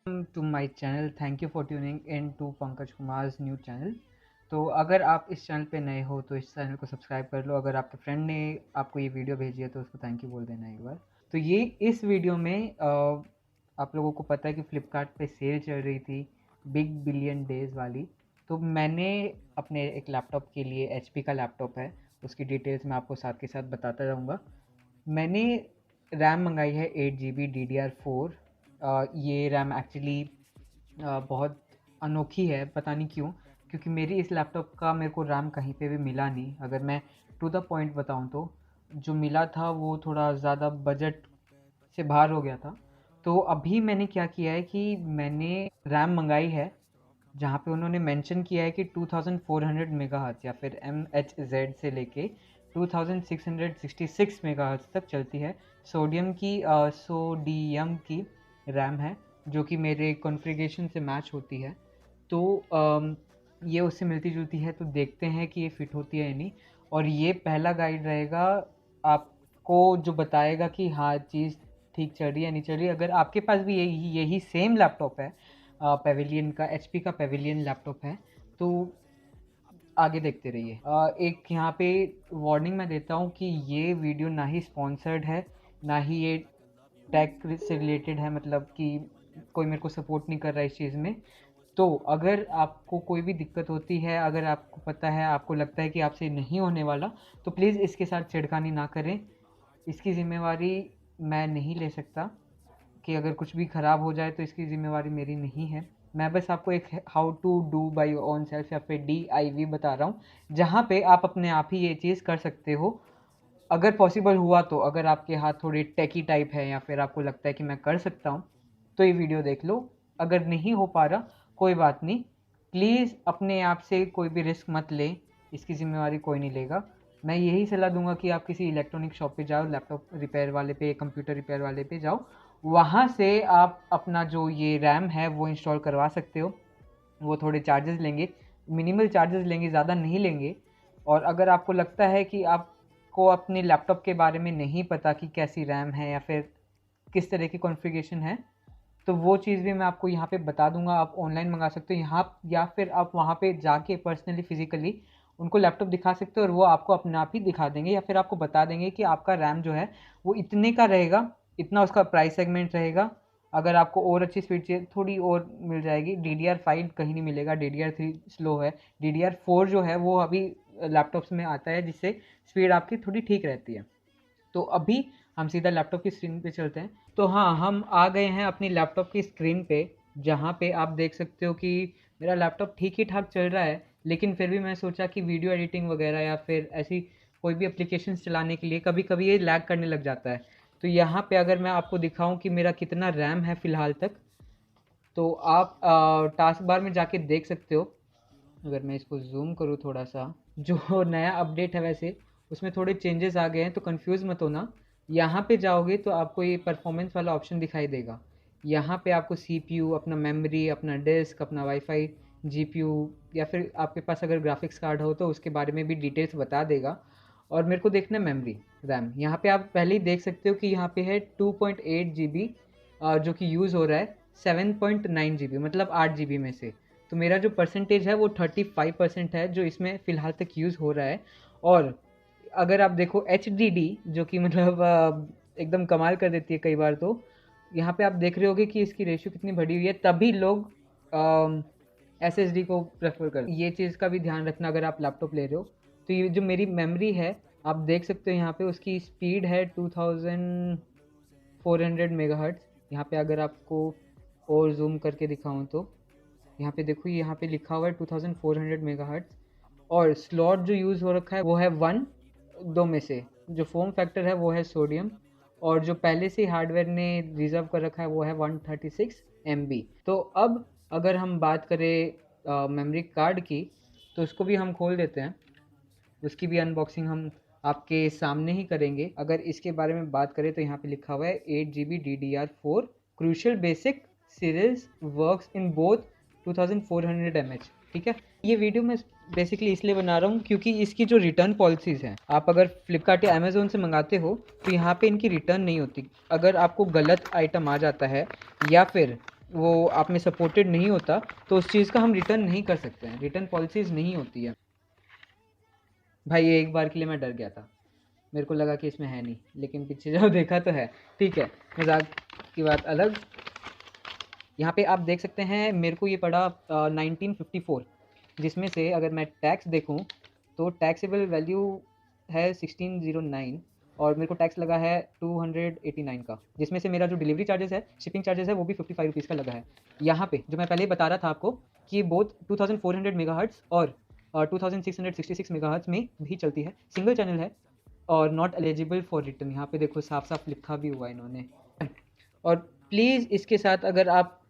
To my channel. Thank you for tuning in to Pankaj Kumar's new channel. तो अगर आप इस चैनल पे नए हो तो इस चैनल को सब्सक्राइब कर लो। अगर आपके फ्रेंड ने आपको ये वीडियो भेजी है तो उसको थैंक यू बोल देना एक बार। तो ये इस वीडियो में आप लोगों को पता है कि फ़्लिपकार्ट पे सेल चल रही थी, बिग बिलियन डेज़ वाली। तो मैंने अपने एक लैपटॉप के लिए, एचपी का लैपटॉप है, उसकी डिटेल्स मैं आपको साथ के साथ बताता रहूँगा। मैंने रैम मंगाई है 8 GB DDR4। ये रैम एक्चुअली बहुत अनोखी है, पता नहीं क्यों, क्योंकि मेरी इस लैपटॉप का मेरे को रैम कहीं पे भी मिला नहीं। अगर मैं टू द पॉइंट बताऊं तो जो मिला था वो थोड़ा ज़्यादा बजट से बाहर हो गया था। तो अभी मैंने क्या किया है कि मैंने रैम मंगाई है जहाँ पे उन्होंने मेंशन किया है कि 2400 मेगाहर्ट्ज़ या फिर MHz से लेके 2666 मेगाहर्ट्ज़ तक चलती है। सोडियम की रैम है जो कि मेरे कॉन्फ़िगरेशन से मैच होती है। तो ये उससे मिलती जुलती है, तो देखते हैं कि ये फिट होती है या नहीं। और ये पहला गाइड रहेगा आपको जो बताएगा कि हाँ चीज़ ठीक चल रही है नहीं चल रही। अगर आपके पास भी यही यही सेम लैपटॉप है, पेविलियन का, एचपी का पेविलियन लैपटॉप है, तो आगे देखते रहिए। एक यहाँ पे वार्निंग मैं देता हूँ कि ये वीडियो ना ही स्पॉन्सर्ड है, ना ही ये टेक से रिलेटेड है, मतलब कि कोई मेरे को सपोर्ट नहीं कर रहा है इस चीज़ में। तो अगर आपको कोई भी दिक्कत होती है, अगर आपको पता है, आपको लगता है कि आपसे नहीं होने वाला, तो प्लीज़ इसके साथ छेड़खानी ना करें। इसकी ज़िम्मेवारी मैं नहीं ले सकता कि अगर कुछ भी ख़राब हो जाए तो इसकी ज़िम्मेवारी मेरी नहीं है। मैं बस आपको एक how to do by your own self या फिर DIY बता रहा हूँ, जहाँ पे आप अपने आप ही ये चीज़ कर सकते हो। अगर पॉसिबल हुआ तो, अगर आपके हाथ थोड़े टेकी टाइप है या फिर आपको लगता है कि मैं कर सकता हूँ, तो ये वीडियो देख लो। अगर नहीं हो पा रहा, कोई बात नहीं। प्लीज़ अपने आप से कोई भी रिस्क मत लें, इसकी ज़िम्मेवारी कोई नहीं लेगा। मैं यही सलाह दूंगा कि आप किसी इलेक्ट्रॉनिक शॉप पे जाओ, लैपटॉप रिपेयर वाले पे, कंप्यूटर रिपेयर वाले पे जाओ। वहाँ से आप अपना जो ये रैम है वो इंस्टॉल करवा सकते हो। वो थोड़े चार्जेस लेंगे, मिनिमल चार्जेस लेंगे, ज़्यादा नहीं लेंगे। और अगर आपको लगता है कि आपको अपने लैपटॉप के बारे में नहीं पता कि कैसी रैम है या फिर किस तरह की कॉन्फ़िगरेशन है, तो वो चीज़ भी मैं आपको यहाँ पे बता दूंगा। आप ऑनलाइन मंगा सकते हो यहाँ, या फिर आप वहाँ पे जाके पर्सनली फिजिकली उनको लैपटॉप दिखा सकते हो और वो आपको अपने आप ही दिखा देंगे, या फिर आपको बता देंगे कि आपका रैम जो है वो इतने का रहेगा, इतना उसका प्राइस सेगमेंट रहेगा। अगर आपको और अच्छी स्पीड चाहिए, थोड़ी और मिल जाएगी। DDR5 कहीं नहीं मिलेगा, DDR3 स्लो है। DDR4 जो है वो अभी लैपटॉप्स में आता है, जिससे स्पीड आपकी थोड़ी ठीक रहती है। तो अभी हम सीधा लैपटॉप की स्क्रीन पे चलते हैं। तो हाँ, हम आ गए हैं अपनी लैपटॉप की स्क्रीन पे, जहाँ पे आप देख सकते हो कि मेरा लैपटॉप ठीक ही ठाक चल रहा है। लेकिन फिर भी मैं सोचा कि वीडियो एडिटिंग वगैरह या फिर ऐसी कोई भी एप्लीकेशंस चलाने के लिए कभी कभी ये लैग करने लग जाता है। तो यहाँ पे अगर मैं आपको दिखाऊं कि मेरा कितना रैम है फ़िलहाल तक, तो आप टास्क बार में जाके देख सकते हो। अगर मैं इसको ज़ूम करूँ थोड़ा सा, जो नया अपडेट है वैसे उसमें थोड़े चेंजेस आ गए हैं, तो कंफ्यूज मत होना। यहाँ पे जाओगे तो आपको ये परफॉर्मेंस वाला ऑप्शन दिखाई देगा। यहाँ पे आपको CPU, अपना मेमोरी, अपना डिस्क, अपना वाईफाई, GPU, या फिर आपके पास अगर ग्राफिक्स कार्ड हो तो उसके बारे में भी डिटेल्स बता देगा। और मेरे को देखना है मेमोरी रैम। यहाँ पे आप पहले ही देख सकते हो कि यहाँ पे है 2.8 GB जो कि यूज़ हो रहा है 7.9 GB, मतलब 8 GB में से। तो मेरा जो परसेंटेज है वो 35% है जो इसमें फ़िलहाल तक यूज़ हो रहा है। और अगर आप देखो HDD, जो कि मतलब एकदम कमाल कर देती है कई बार, तो यहाँ पे आप देख रहे होगे कि इसकी रेशियो कितनी बढ़ी हुई है, तभी लोग SSD को प्रेफर करते हैं। ये चीज़ का भी ध्यान रखना अगर आप लैपटॉप ले रहे हो। तो ये जो मेरी मेमोरी है, आप देख सकते हो यहाँ पे उसकी स्पीड है 2400 मेगाहर्ट्ज़। यहाँ पे अगर आपको और जूम करके दिखाऊँ तो यहाँ पे देखो, यहाँ पे लिखा हुआ है 2400 मेगाहर्ट्ज़। और स्लॉट जो यूज़ हो रखा है वो है 1, 2 में से। जो फॉर्म फैक्टर है वो है सोडियम, और जो पहले से हार्डवेयर ने रिजर्व कर रखा है वो है 136 MB। तो अब अगर हम बात करें मेमोरी कार्ड की, तो उसको भी हम खोल देते हैं। उसकी भी अनबॉक्सिंग हम आपके सामने ही करेंगे। अगर इसके बारे में बात करें तो यहाँ पे लिखा हुआ है 8 GB DDR4 crucial basic series works in both 2400 mAh। ठीक है, ये वीडियो मैं बेसिकली इसलिए बना रहा हूँ क्योंकि इसकी जो रिटर्न पॉलिसीज़ हैं, आप अगर फ्लिपकार्ट या अमेज़ोन से मंगाते हो तो यहाँ पे इनकी रिटर्न नहीं होती। अगर आपको गलत आइटम आ जाता है या फिर वो आप में सपोर्टेड नहीं होता तो उस चीज़ का हम रिटर्न नहीं कर सकते हैं, रिटर्न पॉलिसीज़ नहीं होती है। भाई ये एक बार के लिए मैं डर गया था, मेरे को लगा कि इसमें है नहीं, लेकिन पीछे जब देखा तो है। ठीक है, मजाक की बात अलग। यहाँ पे आप देख सकते हैं मेरे को ये पड़ा 1954, जिसमें से अगर मैं टैक्स देखूँ तो टैक्सेबल वैल्यू है 1609 और मेरे को टैक्स लगा है 289 का, जिसमें से मेरा जो डिलीवरी चार्जेस है, शिपिंग चार्जेस है, वो भी 55 रुपीज़ का लगा है। यहाँ पे जो मैं पहले ही बता रहा था आपको कि बोथ 2400 मेगाहर्ट्ज़ और 2666 मेगाहर्ट्ज़ में भी चलती है, सिंगल चैनल है और नॉट एलिजिबल फॉर रिटर्न। यहाँ पे देखो साफ साफ लिखा भी हुआ है इन्होंने। और प्लीज़ इसके साथ अगर आप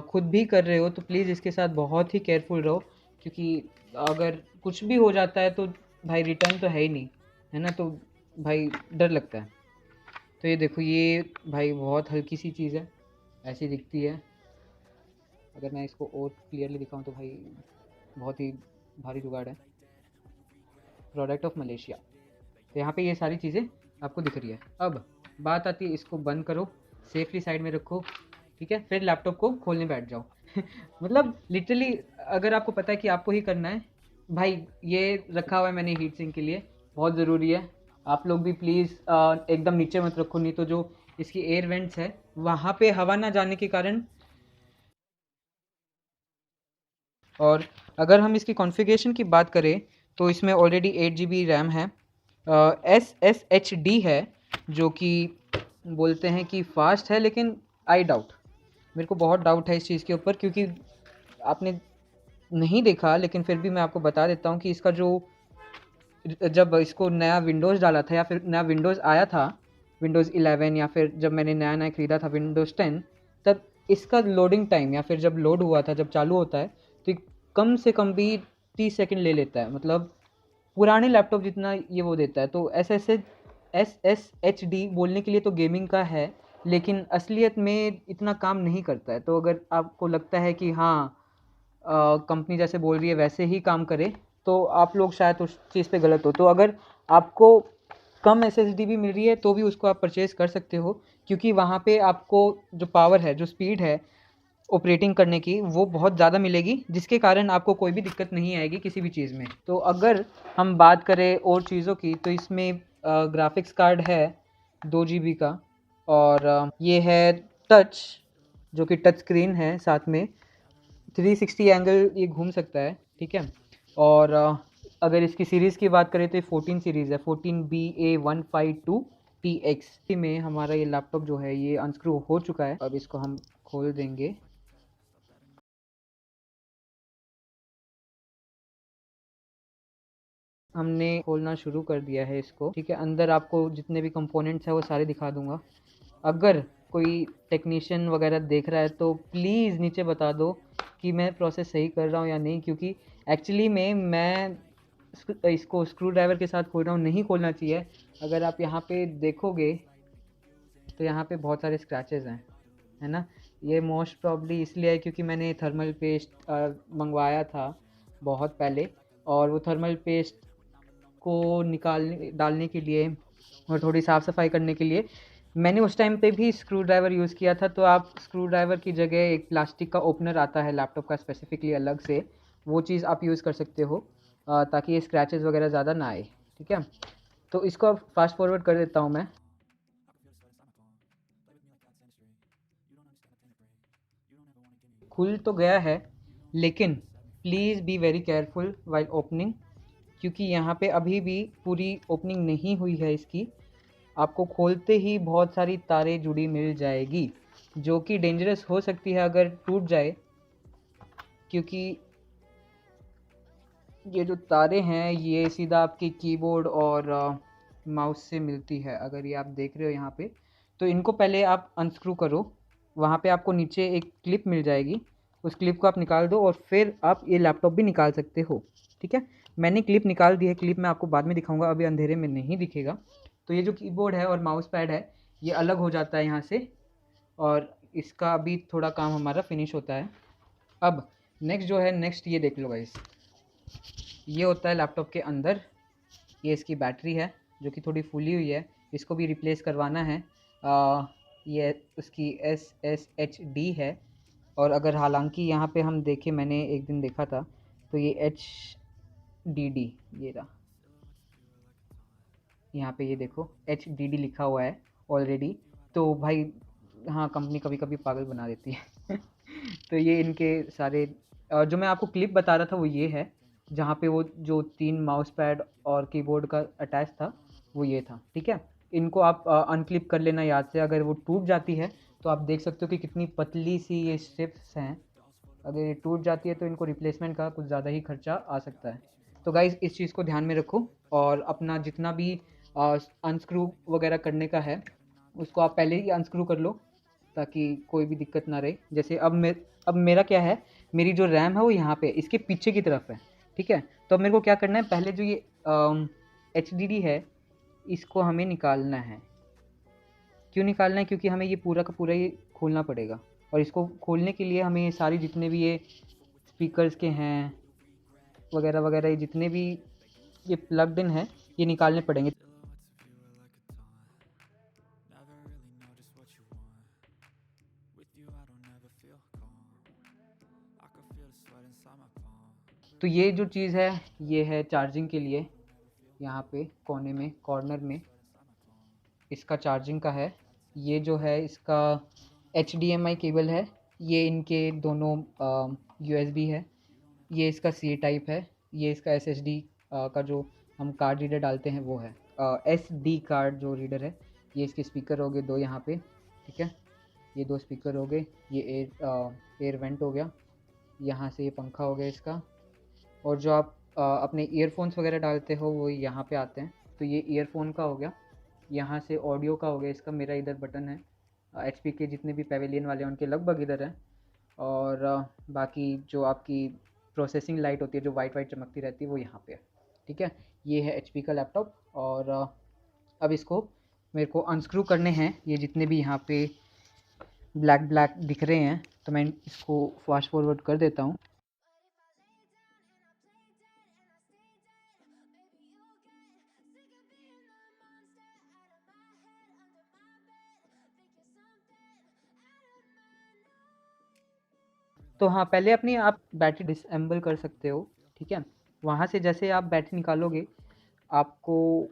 खुद भी कर रहे हो तो प्लीज़ इसके साथ बहुत ही केयरफुल रहो, क्योंकि अगर कुछ भी हो जाता है तो भाई रिटर्न तो है ही नहीं, है ना, तो भाई डर लगता है। तो ये देखो, ये भाई बहुत हल्की सी चीज़ है, ऐसी दिखती है। अगर मैं इसको और क्लियरली दिखाऊं तो भाई बहुत ही भारी जुगाड़ है। Product of Malaysia. तो यहाँ पे ये सारी चीज़ें आपको दिख रही है। अब बात आती है, इसको बंद करो, सेफली साइड में रखो, ठीक है, फिर लैपटॉप को खोलने बैठ जाओ। मतलब लिटरली अगर आपको पता है कि आपको ही करना है, भाई ये रखा हुआ है मैंने हीट सिंक के लिए, बहुत ज़रूरी है। आप लोग भी प्लीज़ एकदम नीचे मत रखो, नहीं तो जो इसकी एयर वेंट्स है वहाँ पे हवा ना जाने के कारण। और अगर हम इसकी कॉन्फ़िगरेशन की बात करें तो इसमें ऑलरेडी 8 GB रैम है, SSHD है, जो कि बोलते हैं कि फ़ास्ट है, लेकिन आई डाउट, मेरे को बहुत डाउट है इस चीज़ के ऊपर, क्योंकि आपने नहीं देखा, लेकिन फिर भी मैं आपको बता देता हूँ कि इसका जो जब इसको नया विंडोज़ डाला था या फिर नया विंडोज़ आया था, विंडोज़ 11, या फिर जब मैंने नया नया ख़रीदा था विंडोज़ 10, तब इसका लोडिंग टाइम या फिर जब लोड हुआ था, जब चालू होता है तो कम से कम भी 30 सेकंड ले लेता है, मतलब पुराने लैपटॉप जितना ये वो देता है। तो SSHD बोलने के लिए तो गेमिंग का है, लेकिन असलियत में इतना काम नहीं करता है। तो अगर आपको लगता है कि हाँ कंपनी जैसे बोल रही है वैसे ही काम करे, तो आप लोग शायद उस चीज़ पे गलत हो। तो अगर आपको कम SSD भी मिल रही है तो भी उसको आप परचेज़ कर सकते हो, क्योंकि वहाँ पे आपको जो पावर है, जो स्पीड है ऑपरेटिंग करने की, वो बहुत ज़्यादा मिलेगी, जिसके कारण आपको कोई भी दिक्कत नहीं आएगी किसी भी चीज़ में। तो अगर हम बात करें और चीज़ों की, तो इसमें ग्राफिक्स कार्ड है 2 GB का, और ये है टच, जो कि टच स्क्रीन है, साथ में 360 एंगल ये घूम सकता है, ठीक है। और अगर इसकी सीरीज़ की बात करें तो ये 14 सीरीज़ है, 14BA152TX में हमारा ये लैपटॉप जो है ये अनस्क्रू हो चुका है। अब इसको हम खोल देंगे। हमने खोलना शुरू कर दिया है इसको, ठीक है। अंदर आपको जितने भी कंपोनेंट्स हैं वो सारे दिखा दूंगा। अगर कोई टेक्नीशियन वगैरह देख रहा है तो प्लीज़ नीचे बता दो कि मैं प्रोसेस सही कर रहा हूँ या नहीं, क्योंकि एक्चुअली में मैं इसको स्क्रू ड्राइवर के साथ खोल रहा हूँ, नहीं खोलना चाहिए। अगर आप यहाँ पे देखोगे तो यहाँ पे बहुत सारे स्क्रैचेस हैं, है ना। ये मोस्ट प्रॉब्ली इसलिए है क्योंकि मैंने थर्मल पेस्ट मंगवाया था बहुत पहले, और वो थर्मल पेस्ट को निकालने डालने के लिए और थोड़ी साफ़ सफाई करने के लिए मैंने उस टाइम पे भी स्क्रू ड्राइवर यूज़ किया था। तो आप स्क्रू ड्राइवर की जगह एक प्लास्टिक का ओपनर आता है लैपटॉप का स्पेसिफिकली अलग से, वो चीज़ आप यूज़ कर सकते हो ताकि ये स्क्रैचेस वगैरह ज़्यादा ना आए, ठीक है। तो इसको अब फास्ट फॉरवर्ड कर देता हूँ मैं। खुल तो गया है, लेकिन please be very careful while opening, क्योंकि यहाँ पे अभी भी पूरी ओपनिंग नहीं हुई है इसकी। आपको खोलते ही बहुत सारी तारें जुड़ी मिल जाएगी, जो कि डेंजरस हो सकती है अगर टूट जाए, क्योंकि ये जो तारें हैं ये सीधा आपके कीबोर्ड और माउस से मिलती है। अगर ये आप देख रहे हो यहाँ पे, तो इनको पहले आप अनस्क्रू करो, वहाँ पे आपको नीचे एक क्लिप मिल जाएगी, उस क्लिप को आप निकाल दो और फिर आप ये लैपटॉप भी निकाल सकते हो, ठीक है। मैंने क्लिप निकाल दी है, क्लिप मैं आपको बाद में दिखाऊंगा, अभी अंधेरे में नहीं दिखेगा। तो ये जो कीबोर्ड है और माउस पैड है ये अलग हो जाता है यहाँ से, और इसका अभी थोड़ा काम हमारा फिनिश होता है। अब नेक्स्ट जो है, नेक्स्ट ये देख लो गाइस, ये होता है लैपटॉप के अंदर। ये इसकी बैटरी है जो कि थोड़ी फूली हुई है, इसको भी रिप्लेस करवाना है। ये उसकी SSHD है, और अगर हालांकि यहाँ पे हम देखें, मैंने एक दिन देखा था, तो ये HDD, ये रहा, यहाँ पे ये देखो HDD लिखा हुआ है ऑलरेडी। तो भाई हाँ, कंपनी कभी कभी पागल बना देती है। तो ये इनके सारे, और जो मैं आपको क्लिप बता रहा था वो ये है, जहाँ पे वो जो 3 माउस पैड और कीबोर्ड का अटैच था, वो ये था, ठीक है। इनको आप अनक्लिप कर लेना याद से, अगर वो टूट जाती है तो आप देख सकते हो कि कितनी पतली सी ये स्ट्रिप्स हैं। अगर ये टूट जाती है तो इनको रिप्लेसमेंट का कुछ ज़्यादा ही खर्चा आ सकता है। तो गाइज़ इस चीज़ को ध्यान में रखो, और अपना जितना भी अनस्क्रू वगैरह करने का है उसको आप पहले ही अनस्क्रू कर लो, ताकि कोई भी दिक्कत ना रहे। जैसे अब मेरा क्या है, मेरी जो रैम है वो यहाँ पे इसके पीछे की तरफ है, ठीक है। तो अब मेरे को क्या करना है, पहले जो ये HDD है इसको हमें निकालना है। क्यों निकालना है? क्योंकि हमें ये पूरा का पूरा ये खोलना पड़ेगा, और इसको खोलने के लिए हमें ये सारी जितने भी ये स्पीकर्स के हैं वगैरह वगैरह, ये जितने भी ये प्लग्ड इन है ये निकालने पड़ेंगे। तो ये जो चीज़ है ये है चार्जिंग के लिए, यहाँ पे कोने में कॉर्नर में इसका चार्जिंग का है। ये जो है इसका HDMI केबल है, ये इनके दोनों USB है। ये इसका C टाइप है। ये इसका SSD का जो हम कार्ड रीडर डालते हैं वो है, SD कार्ड जो रीडर है। ये इसके स्पीकर हो गए 2 यहाँ पे, ठीक है। ये 2 स्पीकर हो गए। ये एयर वेंट हो गया, यहाँ से ये पंखा हो गया इसका। और जो आप अपने ईयरफोन्स वगैरह डालते हो वो यहाँ पे आते हैं। तो ये ईयरफोन का हो गया, यहाँ से ऑडियो का हो गया इसका। मेरा इधर बटन है, HP के जितने भी पेवेलियन वाले हैं उनके लगभग इधर है। और बाकी जो आपकी प्रोसेसिंग लाइट होती है जो वाइट वाइट चमकती रहती है वो यहाँ पे है, ठीक है। ये है HP का लैपटॉप। और अब इसको मेरे को अनस्क्रू करने हैं, ये जितने भी यहाँ पे ब्लैक ब्लैक दिख रहे हैं। तो मैं इसको फास्ट फॉरवर्ड कर देता हूँ। तो हाँ, पहले अपनी आप बैटरी डिसएम्बल कर सकते हो, ठीक है। वहाँ से जैसे आप बैटरी निकालोगे, आपको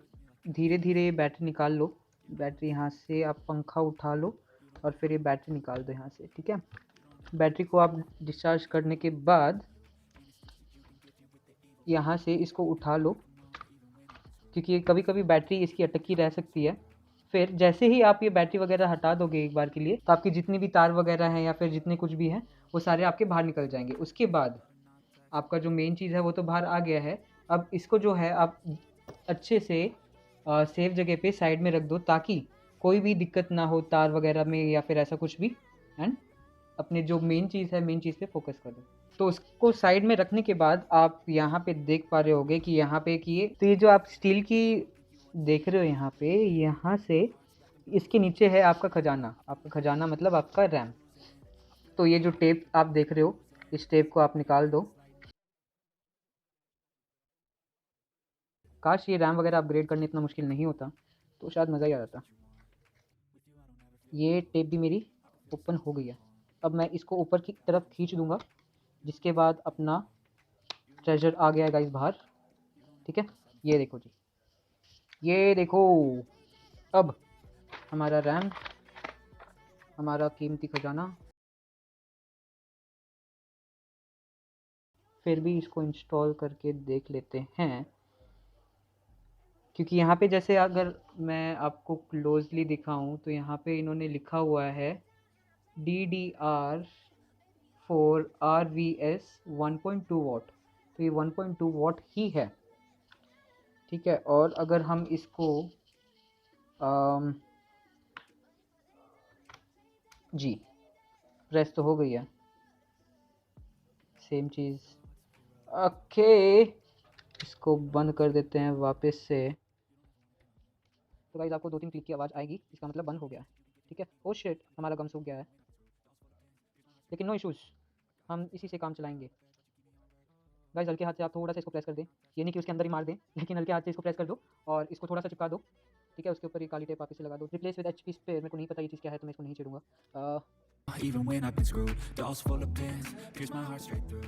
धीरे धीरे बैटरी निकाल लो। बैटरी यहाँ से आप पंखा उठा लो और फिर ये बैटरी निकाल दो यहाँ से, ठीक है। बैटरी को आप डिस्चार्ज करने के बाद यहाँ से इसको उठा लो, क्योंकि कभी कभी बैटरी इसकी अटकी रह सकती है। फिर जैसे ही आप ये बैटरी वगैरह हटा दोगे एक बार के लिए, तो आपकी जितनी भी तार वगैरह हैं या फिर जितने कुछ भी हैं वो सारे आपके बाहर निकल जाएंगे। उसके बाद आपका जो मेन चीज़ है वो तो बाहर आ गया है। अब इसको जो है आप अच्छे से सेफ जगह पे साइड में रख दो, ताकि कोई भी दिक्कत ना हो तार वगैरह में या फिर ऐसा कुछ भी। एंड अपने जो मेन चीज़ है मेन चीज़ पे फोकस कर दो। तो उसको साइड में रखने के बाद आप यहाँ पे देख पा रहे होगे कि यहाँ पे कि तो ये जो आप स्टील की देख रहे हो यहाँ पे, यहाँ से इसके नीचे है आपका खजाना। आपका खजाना मतलब आपका रैम। तो ये जो टेप आप देख रहे हो, इस टेप को आप निकाल दो। काश ये रैम वगैरह अपग्रेड करने इतना मुश्किल नहीं होता, तो शायद मज़ा ही आ जाता। ये टेप भी मेरी ओपन हो गई है। अब मैं इसको ऊपर की तरफ खींच दूंगा, जिसके बाद अपना ट्रेजर आ गया है गाइस बाहर, ठीक है। ये देखो जी, ये देखो। अब हमारा रैम, हमारा कीमती खजाना। फिर भी इसको इंस्टॉल करके देख लेते हैं, क्योंकि यहाँ पे जैसे अगर मैं आपको क्लोजली दिखाऊं तो यहाँ पे इन्होंने लिखा हुआ है DDR4 RVS 1.2 वाट। तो ये 1.2 वाट ही है, ठीक है। और अगर हम इसको जी, प्रेस तो हो गई है, सेम चीज़। ओके, इसको बंद कर देते हैं वापस से। तो गाइस आपको 2-3 क्लिक की आवाज़ आएगी, इसका मतलब बंद हो गया है, ठीक है। ओ शिट, हमारा गम सूख गया है, लेकिन नो इश्यूज़, हम इसी से काम चलाएंगे। गाइस हल्के हाथ से आप थोड़ा सा इसको प्रेस कर दें, ये नहीं कि उसके अंदर ही मार दें, लेकिन हल्के हाथ से इसको प्रेस कर दो और इसको थोड़ा सा चिपका दो, ठीक है। उसके ऊपर ये काली टेप वापस से लगा दो। रिप्लेस विद HP स्पेयर, मेरे को नहीं पता ये चीज़ क्या है तो मैं इसको नहीं छेड़ूंगा। Even when I've been screwed, dolls full of pins, pierce my heart straight through.